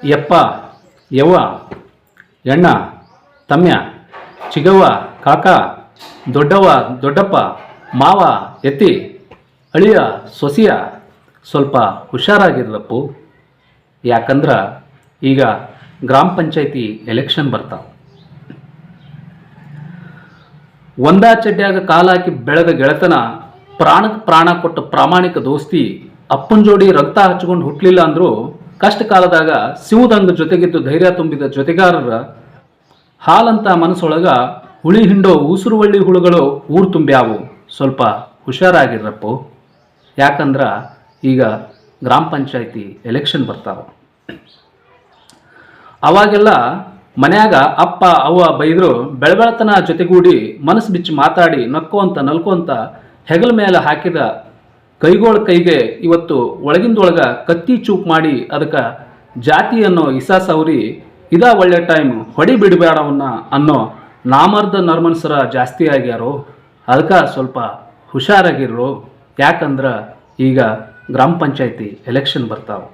ಯಪ್ಪ ಯವ್ವ ಎಣ್ಣ ತಮ್ಯ ಚಿಗವ್ವ ಕಾಕ ದೊಡ್ಡವ್ವ ದೊಡ್ಡಪ್ಪ ಮಾವ ಎತ್ತಿ ಅಳಿಯ ಸೊಸಿಯ ಸ್ವಲ್ಪ ಹುಷಾರಾಗಿರ್ಲಪ್ಪು. ಯಾಕಂದ್ರೆ ಈಗ ಗ್ರಾಮ ಪಂಚಾಯತಿ ಎಲೆಕ್ಷನ್ ಬರ್ತಾವೆ. ಒಂದಾ ಚಡ್ಡ್ಯಾಗ ಕಾಲಾಕಿ ಬೆಳೆದ ಗೆಳೆತನ, ಪ್ರಾಣಕ್ಕೆ ಪ್ರಾಣ ಕೊಟ್ಟ ಪ್ರಾಮಾಣಿಕ ದೋಸ್ತಿ, ಅಪ್ಪನ ಜೋಡಿ ರಕ್ತ ಹಚ್ಕೊಂಡು ಹುಟ್ಟಲಿಲ್ಲ ಅಂದರೂ ಕಷ್ಟ ಕಾಲದಾಗ ಸಿವುದಂಗ ಜೊತೆಗಿದ್ದು ಧೈರ್ಯ ತುಂಬಿದ ಜೊತೆಗಾರರ ಹಾಲಂತ ಮನಸ್ಸೊಳಗ ಹುಳಿ ಹಿಂಡೋ ಉಸುರುವಳ್ಳಿ ಹುಳುಗಳು ಊರು ತುಂಬ್ಯಾವು. ಸ್ವಲ್ಪ ಹುಷಾರಾಗಿರ್ರಪ್ಪು. ಯಾಕಂದ್ರೆ ಈಗ ಗ್ರಾಮ ಪಂಚಾಯತಿ ಎಲೆಕ್ಷನ್ ಬರ್ತಾವೆ. ಅವಾಗೆಲ್ಲ ಮನ್ಯಾಗ ಅಪ್ಪ ಅವ್ವ ಬೈದ್ರು ಬೆಳಬೆಳತನ ಜೊತೆಗೂಡಿ ಮನಸ್ಸು ಬಿಚ್ಚಿ ಮಾತಾಡಿ ನಕ್ಕೋಂತ ನಲ್ಕೋಂತ ಹೆಗಲ ಮೇಲೆ ಹಾಕಿದ ಕೈಗೋಳ ಕೈಗೆ ಇವತ್ತು ಒಳಗಿಂದೊಳಗ ಕತ್ತಿ ಚೂಪ್ ಮಾಡಿ ಅದಕ್ಕೆ ಜಾತಿ ಅನ್ನೋ ಇಸಾ ಸೌರಿ ಇದಾ ಒಳ್ಳೆ ಟೈಮ್ ಹೊಡಿ ಬಿಡಬೇಡವನ್ನ ಅನ್ನೋ ನಾಮರ್ದ ನರ್ಮನ್ಸರ ಜಾಸ್ತಿ ಆಗ್ಯಾರೋ. ಅದಕ್ಕೆ ಸ್ವಲ್ಪ ಹುಷಾರಾಗಿರ್ರು. ಯಾಕಂದ್ರೆ ಈಗ ಗ್ರಾಮ ಪಂಚಾಯತಿ ಎಲೆಕ್ಷನ್ ಬರ್ತಾವೆ.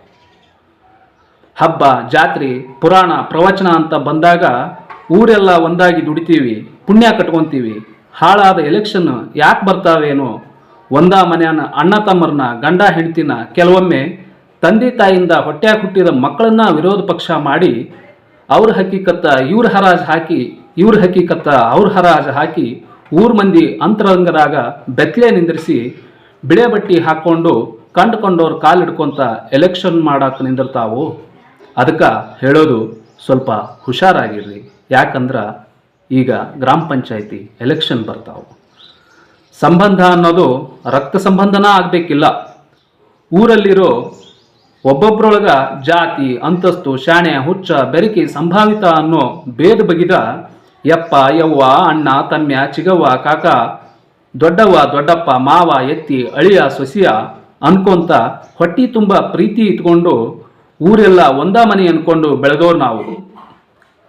ಹಬ್ಬ ಜಾತ್ರೆ ಪುರಾಣ ಪ್ರವಚನ ಅಂತ ಬಂದಾಗ ಊರೆಲ್ಲ ಒಂದಾಗಿ ದುಡಿತೀವಿ, ಪುಣ್ಯ ಕಟ್ಕೊತೀವಿ. ಹಾಳಾದ ಎಲೆಕ್ಷನ್ ಯಾಕೆ ಬರ್ತಾವೇನೋ. ಒಂದ ಮನೆಯನ್ನ ಅಣ್ಣ ತಮ್ಮರನ್ನ ಗಂಡ ಹೆಂಡ್ತಿನ ಕೆಲವೊಮ್ಮೆ ತಂದೆ ತಾಯಿಯಿಂದ ಹೊಟ್ಟ್ಯಾಗ ಹುಟ್ಟಿದ ಮಕ್ಕಳನ್ನ ವಿರೋಧ ಪಕ್ಷ ಮಾಡಿ ಅವ್ರ ಹಕ್ಕಿಕತ್ತ ಇವ್ರ ಹರಾಜು ಹಾಕಿ ಇವ್ರ ಹಕ್ಕಿಕತ್ತ ಅವ್ರ ಹರಾಜು ಹಾಕಿ ಊರ್ ಮಂದಿ ಅಂತರಂಗದಾಗ ಬೆತ್ತಲೆ ನಿಂದ್ರಿಸಿ ಬಿಳೆ ಬಟ್ಟಿ ಹಾಕ್ಕೊಂಡು ಕಂಡುಕೊಂಡವ್ರು ಕಾಲಿಡ್ಕೊಂತ ಎಲೆಕ್ಷನ್ ಮಾಡಕ್ಕೆ ನಿಂದಿರ್ತಾವು. ಅದಕ್ಕೆ ಹೇಳೋದು ಸ್ವಲ್ಪ ಹುಷಾರಾಗಿರ್ರಿ. ಯಾಕಂದ್ರೆ ಈಗ ಗ್ರಾಮ ಪಂಚಾಯತಿ ಎಲೆಕ್ಷನ್ ಬರ್ತಾವೆ. ಸಂಬಂಧ ಅನ್ನೋದು ರಕ್ತ ಸಂಬಂಧನ ಆಗಬೇಕಿಲ್ಲ. ಊರಲ್ಲಿರೋ ಒಬ್ಬೊಬ್ಬರೊಳಗ ಜಾತಿ ಅಂತಸ್ತು ಶಾಣೆ ಹುಚ್ಚ ಬೆರಕೆ ಸಂಭಾವಿತ ಅನ್ನೋ ಭೇದ ಬಗೆದ ಯಪ್ಪ ಯವ್ವ ಅಣ್ಣ ತಮ್ಯ ಚಿಗವ್ವ ಕಾಕ ದೊಡ್ಡವ್ವ ದೊಡ್ಡಪ್ಪ ಮಾವ ಎತ್ತಿ ಅಳಿಯ ಸೊಸಿಯ ಅನ್ಕೊಂತ ಹೊಟ್ಟಿ ತುಂಬ ಪ್ರೀತಿ ಇಟ್ಕೊಂಡು ಊರೆಲ್ಲ ಒಂದ ಮನೆ ಅನ್ಕೊಂಡು ಬೆಳೆದೋರು ನಾವು.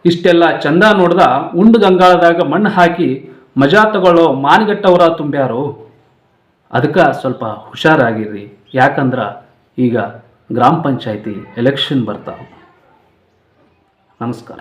ಇಷ್ಟೆಲ್ಲ ಚಂದ ನೋಡ್ದ ಉಂಡು ಗಂಗಾಳದಾಗ ಮಣ್ಣು ಹಾಕಿ ಮಜಾ ತಗೊಳ್ಳೋ ಮಾನಗಟ್ಟವರ ತುಂಬ್ಯಾರು. ಅದಕ್ಕೆ ಸ್ವಲ್ಪ ಹುಷಾರಾಗಿರ್ರಿ. ಯಾಕಂದ್ರೆ ಈಗ ಗ್ರಾಮ ಪಂಚಾಯತಿ ಎಲೆಕ್ಷನ್ ಬರ್ತಾವೆ. ನಮಸ್ಕಾರ.